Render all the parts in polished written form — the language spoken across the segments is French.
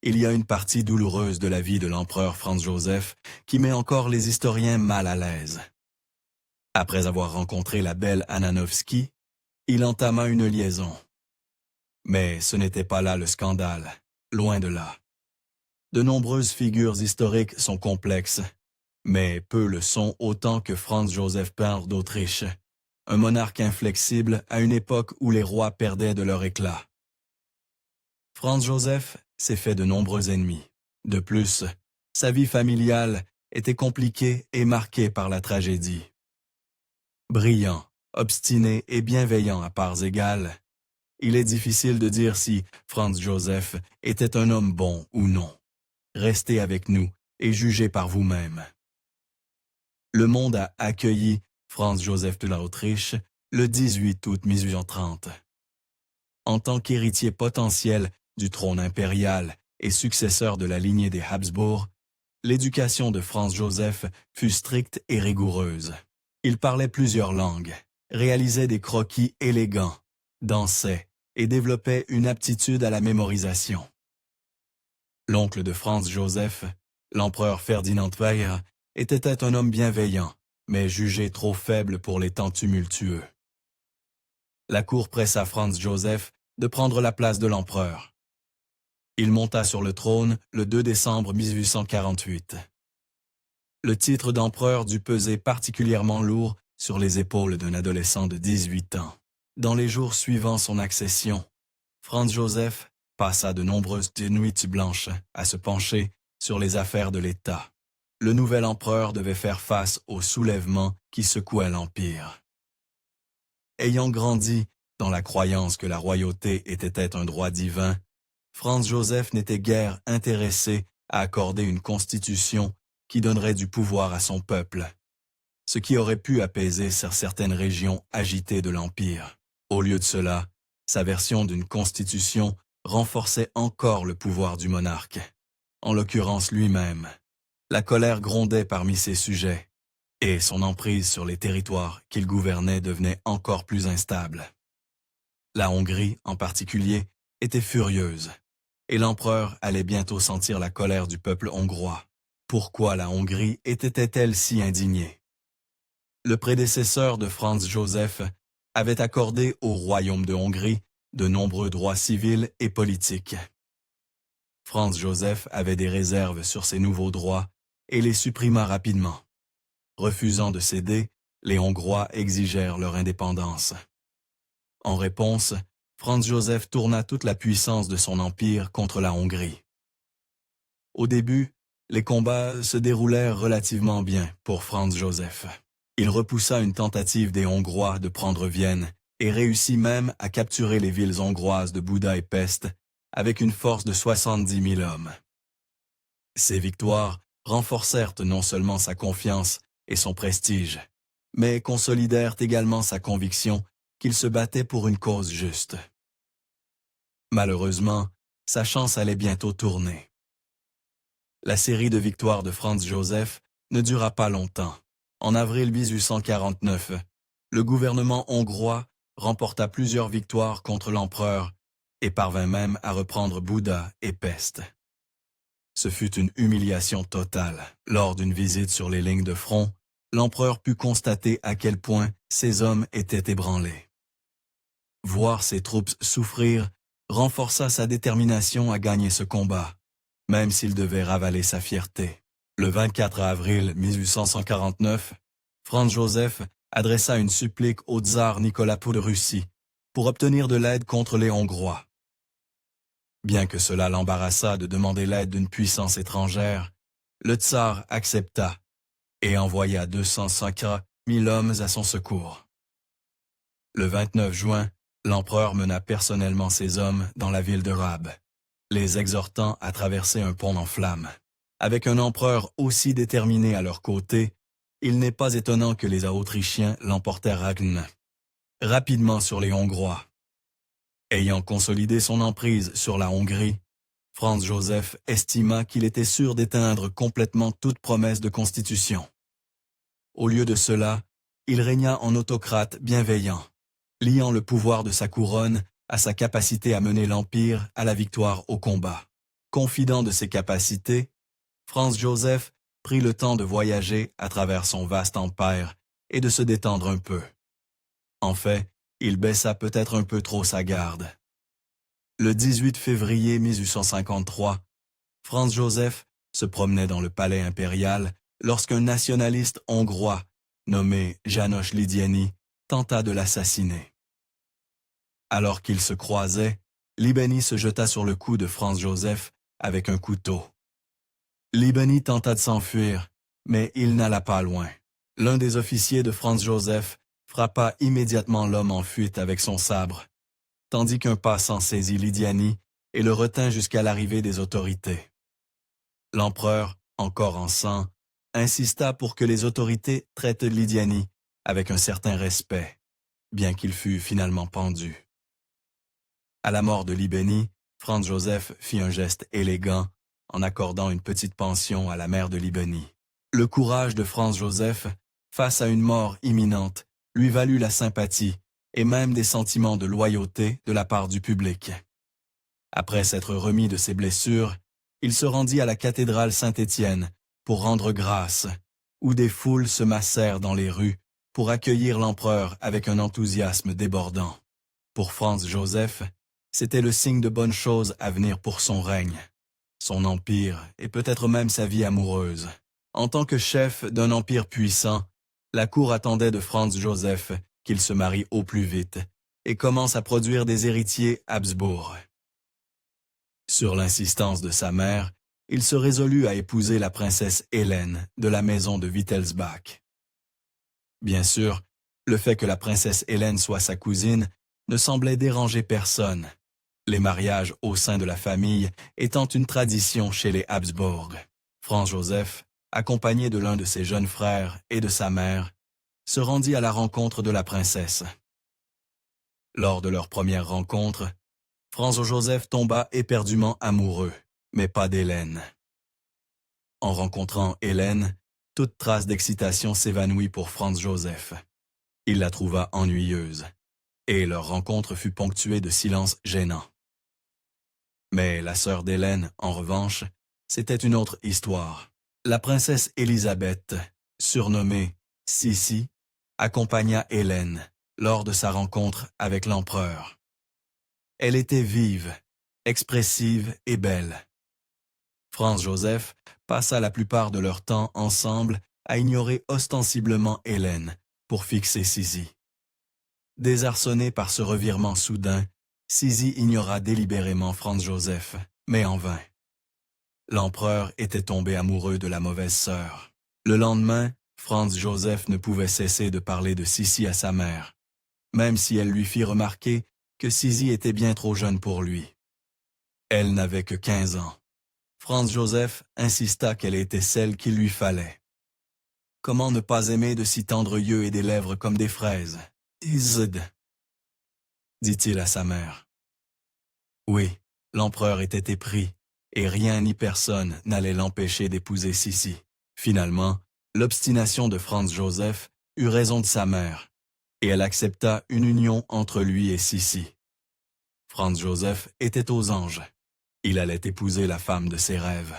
il y a une partie douloureuse de la vie de l'empereur Franz Joseph qui met encore les historiens mal à l'aise. Après avoir rencontré la belle Ananovsky, il entama une liaison. Mais ce n'était pas là le scandale, loin de là. De nombreuses figures historiques sont complexes, mais peu le sont autant que Franz Joseph Père d'Autriche, un monarque inflexible à une époque où les rois perdaient de leur éclat. Franz Joseph s'est fait de nombreux ennemis. De plus, sa vie familiale était compliquée et marquée par la tragédie. Brillant, obstiné et bienveillant à parts égales, il est difficile de dire si Franz Joseph était un homme bon ou non. Restez avec nous et jugez par vous-même. Le monde a accueilli Franz Joseph de l'Autriche le 18 août 1830. En tant qu'héritier potentiel du trône impérial et successeur de la lignée des Habsbourg, l'éducation de Franz Joseph fut stricte et rigoureuse. Il parlait plusieurs langues, réalisait des croquis élégants, dansait et développait une aptitude à la mémorisation. L'oncle de Franz Joseph, l'empereur Ferdinand Weyer, était un homme bienveillant, mais jugé trop faible pour les temps tumultueux. La cour pressa Franz Joseph de prendre la place de l'empereur. Il monta sur le trône le 2 décembre 1848. Le titre d'empereur dut peser particulièrement lourd sur les épaules d'un adolescent de 18 ans. Dans les jours suivant son accession, Franz Joseph passa de nombreuses nuits blanches à se pencher sur les affaires de l'État. Le nouvel empereur devait faire face au soulèvement qui secouait l'Empire. Ayant grandi dans la croyance que la royauté était un droit divin, Franz Joseph n'était guère intéressé à accorder une constitution qui donnerait du pouvoir à son peuple, ce qui aurait pu apaiser certaines régions agitées de l'Empire. Au lieu de cela, sa version d'une constitution renforçait encore le pouvoir du monarque, en l'occurrence lui-même. La colère grondait parmi ses sujets, et son emprise sur les territoires qu'il gouvernait devenait encore plus instable. La Hongrie, en particulier, était furieuse, et l'empereur allait bientôt sentir la colère du peuple hongrois. Pourquoi la Hongrie était-elle si indignée? Le prédécesseur de Franz Joseph avait accordé au royaume de Hongrie de nombreux droits civils et politiques. Franz Joseph avait des réserves sur ces nouveaux droits et les supprima rapidement. Refusant de céder, les Hongrois exigèrent leur indépendance. En réponse, Franz Joseph tourna toute la puissance de son empire contre la Hongrie. Au début, les combats se déroulèrent relativement bien pour Franz Joseph. Il repoussa une tentative des Hongrois de prendre Vienne et réussit même à capturer les villes hongroises de Buda et Pest avec une force de 70 000 hommes. Ces victoires renforcèrent non seulement sa confiance et son prestige, mais consolidèrent également sa conviction qu'il se battait pour une cause juste. Malheureusement, sa chance allait bientôt tourner. La série de victoires de Franz Joseph ne dura pas longtemps. En avril 1849, le gouvernement hongrois remporta plusieurs victoires contre l'empereur et parvint même à reprendre Buda et Pest. Ce fut une humiliation totale. Lors d'une visite sur les lignes de front, l'empereur put constater à quel point ses hommes étaient ébranlés. Voir ses troupes souffrir renforça sa détermination à gagner ce combat, même s'il devait ravaler sa fierté. Le 24 avril 1849, Franz Joseph adressa une supplique au tsar Nicolas de Russie pour obtenir de l'aide contre les Hongrois. Bien que cela l'embarrassât de demander l'aide d'une puissance étrangère, le tsar accepta et envoya 250 000 hommes à son secours. Le 29 juin, l'empereur mena personnellement ses hommes dans la ville de Rab, les exhortant à traverser un pont en flammes. Avec un empereur aussi déterminé à leur côté, il n'est pas étonnant que les Autrichiens l'emportèrent rapidement sur les Hongrois. Ayant consolidé son emprise sur la Hongrie, Franz Joseph estima qu'il était sûr d'éteindre complètement toute promesse de constitution. Au lieu de cela, il régna en autocrate bienveillant, liant le pouvoir de sa couronne à sa capacité à mener l'Empire à la victoire au combat. Confident de ses capacités, Franz Joseph prit le temps de voyager à travers son vaste empire et de se détendre un peu. En fait, il baissa peut-être un peu trop sa garde. Le 18 février 1853, Franz Joseph se promenait dans le palais impérial lorsqu'un nationaliste hongrois nommé János Lidieni tenta de l'assassiner. Alors qu'ils se croisaient, Libeni se jeta sur le cou de Franz Joseph avec un couteau. Libeni tenta de s'enfuir, mais il n'alla pas loin. L'un des officiers de Franz Joseph frappa immédiatement l'homme en fuite avec son sabre, tandis qu'un passant saisit Lidieni et le retint jusqu'à l'arrivée des autorités. L'empereur, encore en sang, insista pour que les autorités traitent Lidieni avec un certain respect, bien qu'il fût finalement pendu. À la mort de Libeni, Franz Joseph fit un geste élégant en accordant une petite pension à la mère de Libeni. Le courage de Franz Joseph, face à une mort imminente, lui valut la sympathie et même des sentiments de loyauté de la part du public. Après s'être remis de ses blessures, il se rendit à la cathédrale Saint-Étienne pour rendre grâce, où des foules se massèrent dans les rues pour accueillir l'empereur avec un enthousiasme débordant. Pour Franz Joseph, c'était le signe de bonnes choses à venir pour son règne, son empire et peut-être même sa vie amoureuse. En tant que chef d'un empire puissant, la cour attendait de Franz Joseph qu'il se marie au plus vite et commence à produire des héritiers Habsbourg. Sur l'insistance de sa mère, il se résolut à épouser la princesse Hélène de la maison de Wittelsbach. Bien sûr, le fait que la princesse Hélène soit sa cousine ne semblait déranger personne, les mariages au sein de la famille étant une tradition chez les Habsbourg. Franz Joseph, accompagné de l'un de ses jeunes frères et de sa mère, se rendit à la rencontre de la princesse. Lors de leur première rencontre, Franz Joseph tomba éperdument amoureux, mais pas d'Hélène. En rencontrant Hélène, toute trace d'excitation s'évanouit pour Franz Joseph. Il la trouva ennuyeuse, et leur rencontre fut ponctuée de silences gênants. Mais la sœur d'Hélène, en revanche, c'était une autre histoire. La princesse Élisabeth, surnommée Sissi, accompagna Hélène lors de sa rencontre avec l'empereur. Elle était vive, expressive et belle. Franz Joseph passa la plupart de leur temps ensemble à ignorer ostensiblement Hélène pour fixer Sissi. Désarçonné par ce revirement soudain, Sissi ignora délibérément Franz Joseph, mais en vain. L'empereur était tombé amoureux de la mauvaise sœur. Le lendemain, Franz Joseph ne pouvait cesser de parler de Sissi à sa mère, même si elle lui fit remarquer que Sissi était bien trop jeune pour lui. Elle n'avait que 15 ans. Franz Joseph insista qu'elle était celle qu'il lui fallait. Comment ne pas aimer de si tendres yeux et des lèvres comme des fraises? Izd, dit-il à sa mère. Oui, l'empereur était épris, et rien ni personne n'allait l'empêcher d'épouser Sissi. Finalement, l'obstination de Franz Joseph eut raison de sa mère, et elle accepta une union entre lui et Sissi. Franz Joseph était aux anges. Il allait épouser la femme de ses rêves.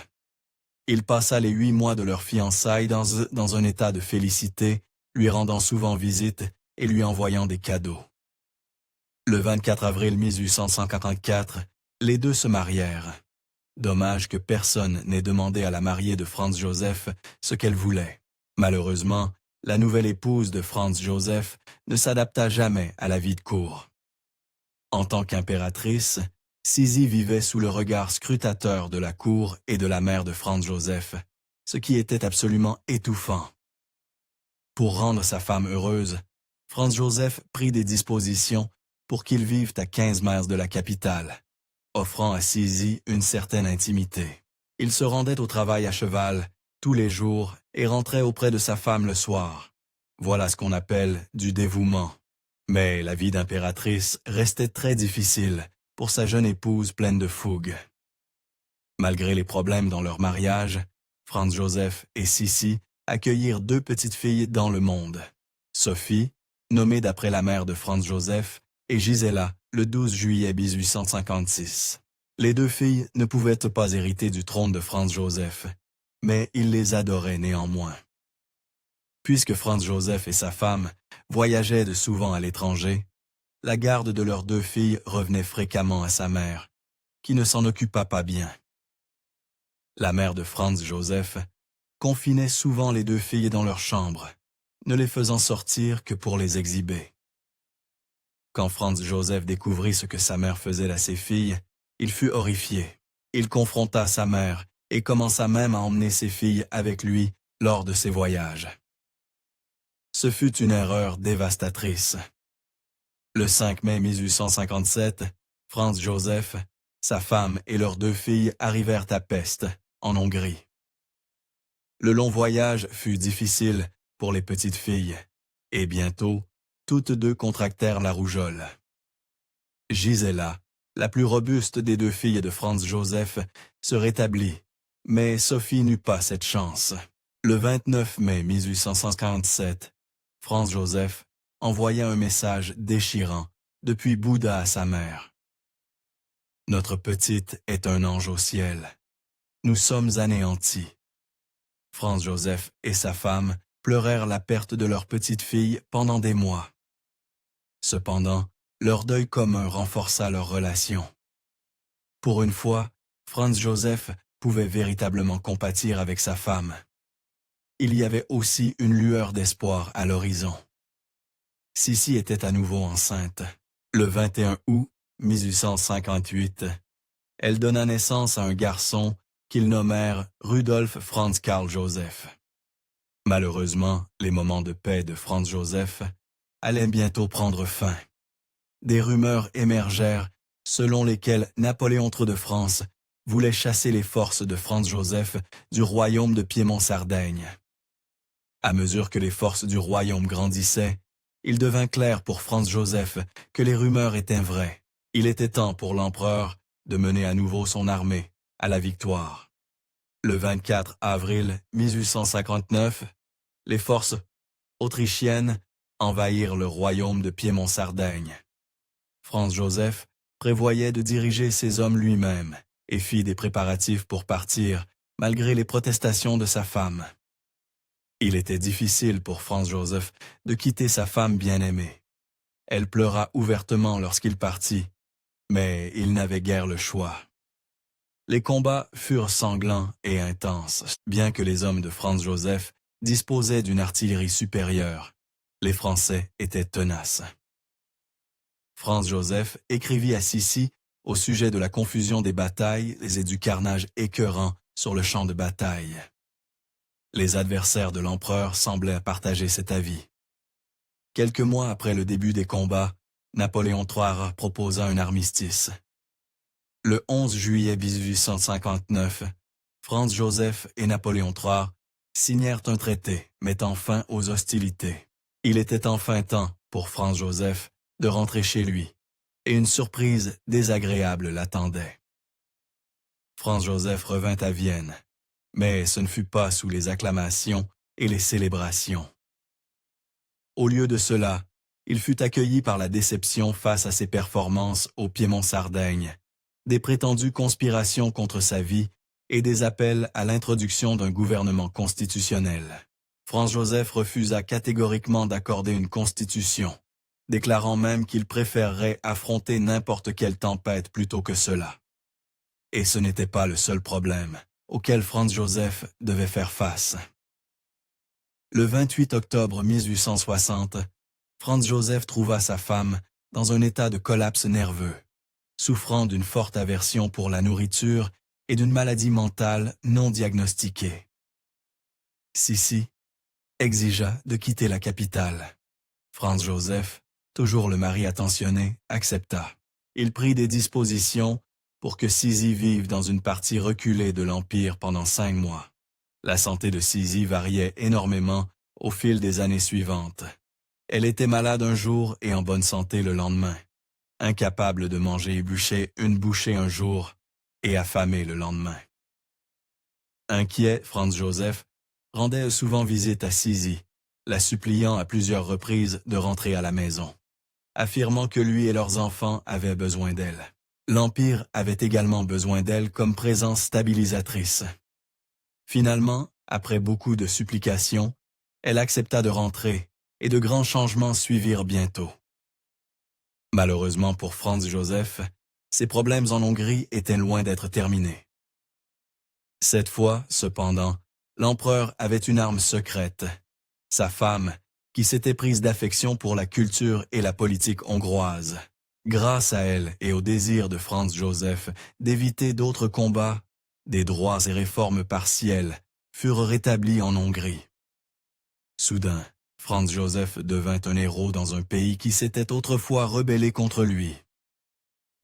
Il passa les 8 mois de leur fiançailles dans un état de félicité, lui rendant souvent visite et lui envoyant des cadeaux. Le 24 avril 1854, les deux se marièrent. Dommage que personne n'ait demandé à la mariée de Franz Joseph ce qu'elle voulait. Malheureusement, la nouvelle épouse de Franz Joseph ne s'adapta jamais à la vie de cour. En tant qu'impératrice, Sissi vivait sous le regard scrutateur de la cour et de la mère de Franz Joseph, ce qui était absolument étouffant. Pour rendre sa femme heureuse, Franz Joseph prit des dispositions pour qu'ils vivent à 15 miles de la capitale, offrant à Sissi une certaine intimité. Il se rendait au travail à cheval tous les jours et rentrait auprès de sa femme le soir. Voilà ce qu'on appelle du dévouement. Mais la vie d'impératrice restait très difficile pour sa jeune épouse pleine de fougue. Malgré les problèmes dans leur mariage, Franz Joseph et Sissi accueillirent 2 petites filles dans le monde. Sophie, nommée d'après la mère de Franz Joseph, et Gisela, le 12 juillet 1856. Les deux filles ne pouvaient pas hériter du trône de Franz Joseph, mais il les adorait néanmoins. Puisque Franz Joseph et sa femme voyageaient de souvent à l'étranger, la garde de leurs deux filles revenait fréquemment à sa mère, qui ne s'en occupa pas bien. La mère de Franz Joseph confinait souvent les deux filles dans leur chambre, ne les faisant sortir que pour les exhiber. Quand Franz Joseph découvrit ce que sa mère faisait à ses filles, il fut horrifié. Il confronta sa mère et commença même à emmener ses filles avec lui lors de ses voyages. Ce fut une erreur dévastatrice. Le 5 mai 1857, Franz Joseph, sa femme et leurs deux filles arrivèrent à Pest, en Hongrie. Le long voyage fut difficile pour les petites filles, et bientôt, toutes deux contractèrent la rougeole. Gisela, la plus robuste des deux filles de Franz Joseph, se rétablit, mais Sophie n'eut pas cette chance. Le 29 mai 1857, Franz Joseph envoya un message déchirant depuis Bouddha à sa mère. « Notre petite est un ange au ciel. Nous sommes anéantis. » Franz Joseph et sa femme pleurèrent la perte de leur petite fille pendant des mois. Cependant, leur deuil commun renforça leur relation. Pour une fois, Franz Joseph pouvait véritablement compatir avec sa femme. Il y avait aussi une lueur d'espoir à l'horizon. Sissi était à nouveau enceinte. Le 21 août 1858, elle donna naissance à un garçon qu'ils nommèrent Rudolf Franz Karl Joseph. Malheureusement, les moments de paix de Franz Joseph allaient bientôt prendre fin. Des rumeurs émergèrent selon lesquelles Napoléon III de France voulait chasser les forces de Franz Joseph du royaume de Piémont-Sardaigne. À mesure que les forces du royaume grandissaient, il devint clair pour Franz Joseph que les rumeurs étaient vraies. Il était temps pour l'empereur de mener à nouveau son armée à la victoire. Le 24 avril 1859, les forces autrichiennes envahirent le royaume de Piémont-Sardaigne. Franz Joseph prévoyait de diriger ses hommes lui-même et fit des préparatifs pour partir, malgré les protestations de sa femme. Il était difficile pour Franz Joseph de quitter sa femme bien-aimée. Elle pleura ouvertement lorsqu'il partit, mais il n'avait guère le choix. Les combats furent sanglants et intenses, bien que les hommes de Franz Joseph disposaient d'une artillerie supérieure. Les Français étaient tenaces. Franz Joseph écrivit à Sissi au sujet de la confusion des batailles et du carnage écœurant sur le champ de bataille. Les adversaires de l'empereur semblaient partager cet avis. Quelques mois après le début des combats, Napoléon III proposa un armistice. Le 11 juillet 1859, Franz Joseph et Napoléon III signèrent un traité mettant fin aux hostilités. Il était enfin temps pour Franz Joseph de rentrer chez lui, et une surprise désagréable l'attendait. Franz Joseph revint à Vienne, mais ce ne fut pas sous les acclamations et les célébrations. Au lieu de cela, il fut accueilli par la déception face à ses performances au Piémont-Sardaigne, des prétendues conspirations contre sa vie et des appels à l'introduction d'un gouvernement constitutionnel. Franz Joseph refusa catégoriquement d'accorder une constitution, déclarant même qu'il préférerait affronter n'importe quelle tempête plutôt que cela. Et ce n'était pas le seul problème auquel Franz Joseph devait faire face. Le 28 octobre 1860, Franz Joseph trouva sa femme dans un état de collapse nerveux, souffrant d'une forte aversion pour la nourriture et d'une maladie mentale non diagnostiquée. Sissi exigea de quitter la capitale. Franz Joseph, toujours le mari attentionné, accepta. Il prit des dispositions pour que Sissi vive dans une partie reculée de l'Empire pendant 5 mois. La santé de Sissi variait énormément au fil des années suivantes. Elle était malade un jour et en bonne santé le lendemain, incapable de manger et bûcher une bouchée un jour et affamée le lendemain. Inquiet, Franz Joseph rendait souvent visite à Sissi, la suppliant à plusieurs reprises de rentrer à la maison, affirmant que lui et leurs enfants avaient besoin d'elle. L'Empire avait également besoin d'elle comme présence stabilisatrice. Finalement, après beaucoup de supplications, elle accepta de rentrer, et de grands changements suivirent bientôt. Malheureusement pour Franz Joseph, ses problèmes en Hongrie étaient loin d'être terminés. Cette fois, cependant, l'empereur avait une arme secrète, sa femme, qui s'était prise d'affection pour la culture et la politique hongroise. Grâce à elle et au désir de Franz Joseph d'éviter d'autres combats, des droits et réformes partielles furent rétablis en Hongrie. Soudain, Franz Joseph devint un héros dans un pays qui s'était autrefois rebellé contre lui.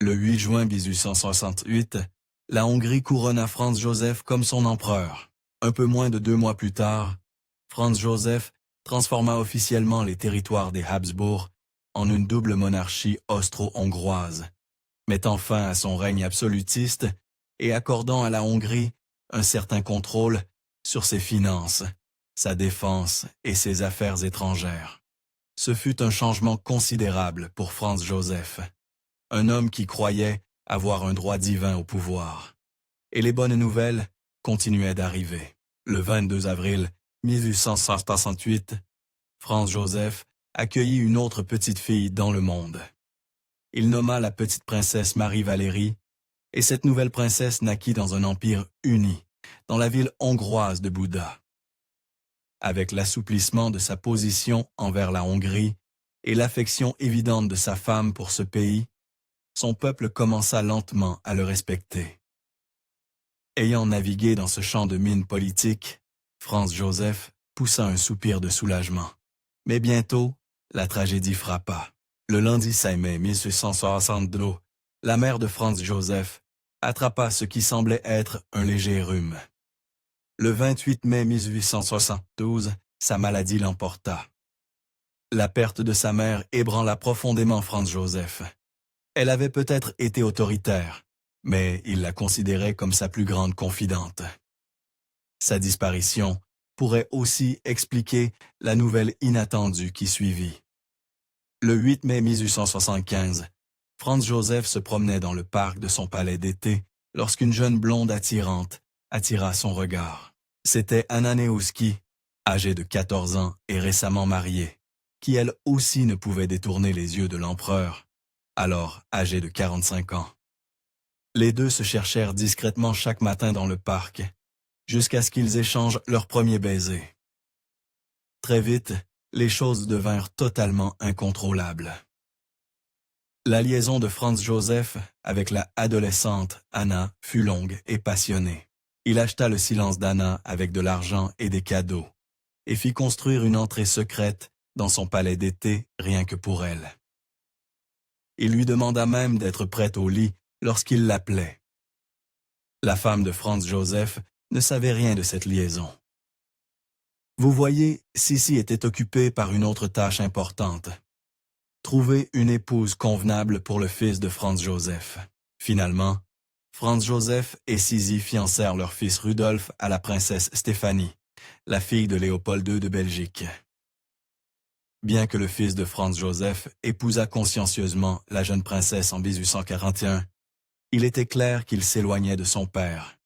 Le 8 juin 1868, la Hongrie couronna Franz Joseph comme son empereur. Un peu moins de 2 mois plus tard, Franz Joseph transforma officiellement les territoires des Habsbourg en une double monarchie austro-hongroise, mettant fin à son règne absolutiste et accordant à la Hongrie un certain contrôle sur ses finances, sa défense et ses affaires étrangères. Ce fut un changement considérable pour Franz Joseph, un homme qui croyait avoir un droit divin au pouvoir. Et les bonnes nouvelles continuaient d'arriver. Le 22 avril 1868, Franz Joseph accueillit une autre petite fille dans le monde. Il nomma la petite princesse Marie-Valérie, et cette nouvelle princesse naquit dans un empire uni, dans la ville hongroise de Buda. Avec l'assouplissement de sa position envers la Hongrie et l'affection évidente de sa femme pour ce pays, son peuple commença lentement à le respecter. Ayant navigué dans ce champ de mines politiques, Franz Joseph poussa un soupir de soulagement. Mais bientôt, la tragédie frappa. Le lundi 5 mai 1862, la mère de Franz Joseph attrapa ce qui semblait être un léger rhume. Le 28 mai 1872, sa maladie l'emporta. La perte de sa mère ébranla profondément Franz Joseph. Elle avait peut-être été autoritaire, mais il la considérait comme sa plus grande confidente. Sa disparition pourrait aussi expliquer la nouvelle inattendue qui suivit. Le 8 mai 1875, Franz Joseph se promenait dans le parc de son palais d'été lorsqu'une jeune blonde attirante attira son regard. C'était Anna Neuski, âgée de 14 ans et récemment mariée, qui elle aussi ne pouvait détourner les yeux de l'empereur, alors âgé de 45 ans. Les deux se cherchèrent discrètement chaque matin dans le parc, jusqu'à ce qu'ils échangent leur premier baiser. Très vite, les choses devinrent totalement incontrôlables. La liaison de Franz Joseph avec la adolescente Anna fut longue et passionnée. Il acheta le silence d'Anna avec de l'argent et des cadeaux, et fit construire une entrée secrète dans son palais d'été rien que pour elle. Il lui demanda même d'être prête au lit lorsqu'il l'appelait. La femme de Franz Joseph ne savait rien de cette liaison. Vous voyez, Sissi était occupée par une autre tâche importante. Trouver une épouse convenable pour le fils de Franz Joseph. Finalement, Franz Joseph et Sissi fiancèrent leur fils Rudolf à la princesse Stéphanie, la fille de Léopold II de Belgique. Bien que le fils de Franz Joseph épousât consciencieusement la jeune princesse en 1841, il était clair qu'il s'éloignait de son père.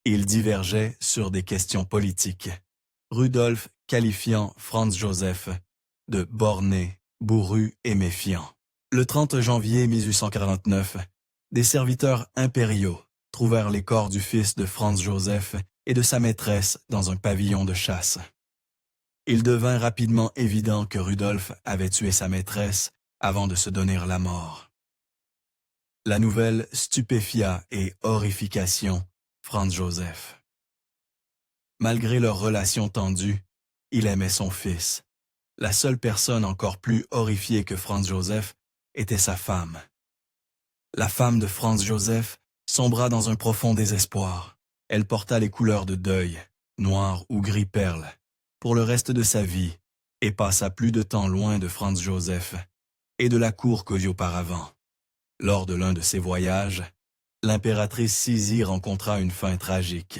Ils divergeaient sur des questions politiques, Rudolf qualifiant Franz Joseph de borné, bourru et méfiant. Le 30 janvier 1849, des serviteurs impériaux trouvèrent les corps du fils de Franz Joseph et de sa maîtresse dans un pavillon de chasse. Il devint rapidement évident que Rudolf avait tué sa maîtresse avant de se donner la mort. La nouvelle stupéfia et horrification Franz Joseph. Malgré leur relation tendue, il aimait son fils. La seule personne encore plus horrifiée que Franz Joseph était sa femme. La femme de Franz Joseph sombra dans un profond désespoir. Elle porta les couleurs de deuil, noir ou gris perle, pour le reste de sa vie et passa plus de temps loin de Franz Joseph et de la cour qu'au auparavant. Lors de l'un de ses voyages, l'impératrice Sissi rencontra une fin tragique.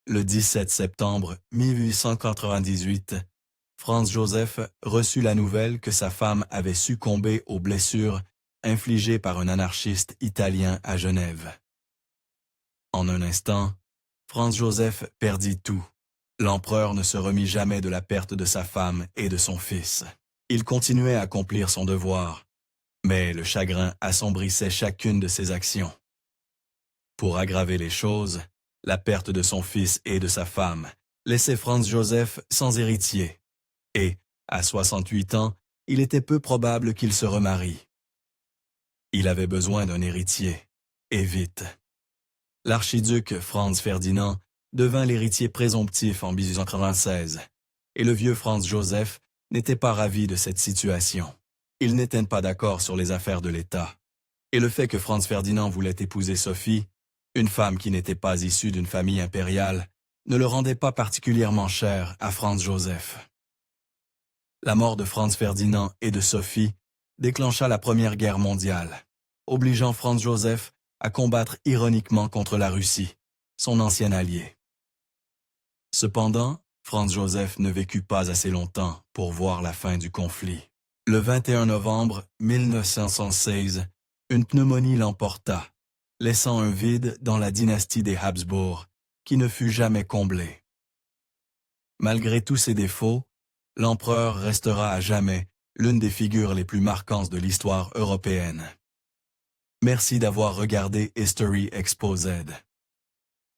Le 17 septembre 1898, Franz Joseph reçut la nouvelle que sa femme avait succombé aux blessures infligée par un anarchiste italien à Genève. En un instant, Franz Joseph perdit tout. L'empereur ne se remit jamais de la perte de sa femme et de son fils. Il continuait à accomplir son devoir, mais le chagrin assombrissait chacune de ses actions. Pour aggraver les choses, la perte de son fils et de sa femme laissait Franz Joseph sans héritier, et, à 68 ans, il était peu probable qu'il se remarie. Il avait besoin d'un héritier, et vite. L'archiduc Franz Ferdinand devint l'héritier présomptif en 1896, et le vieux Franz Joseph n'était pas ravi de cette situation. Ils n'étaient pas d'accord sur les affaires de l'État, et le fait que Franz Ferdinand voulait épouser Sophie, une femme qui n'était pas issue d'une famille impériale, ne le rendait pas particulièrement cher à Franz Joseph. La mort de Franz Ferdinand et de Sophie déclencha la Première Guerre mondiale, obligeant Franz Joseph à combattre ironiquement contre la Russie, son ancien allié. Cependant, Franz Joseph ne vécut pas assez longtemps pour voir la fin du conflit. Le 21 novembre 1916, une pneumonie l'emporta, laissant un vide dans la dynastie des Habsbourg qui ne fut jamais comblé. Malgré tous ses défauts, l'empereur restera à jamais l'une des figures les plus marquantes de l'histoire européenne. Merci d'avoir regardé History Exposed.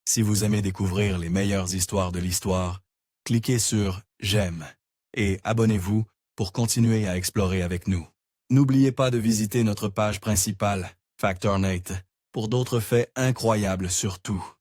Si vous aimez découvrir les meilleures histoires de l'histoire, cliquez sur « J'aime » et abonnez-vous pour continuer à explorer avec nous. N'oubliez pas de visiter notre page principale, Factornate, pour d'autres faits incroyables sur tout.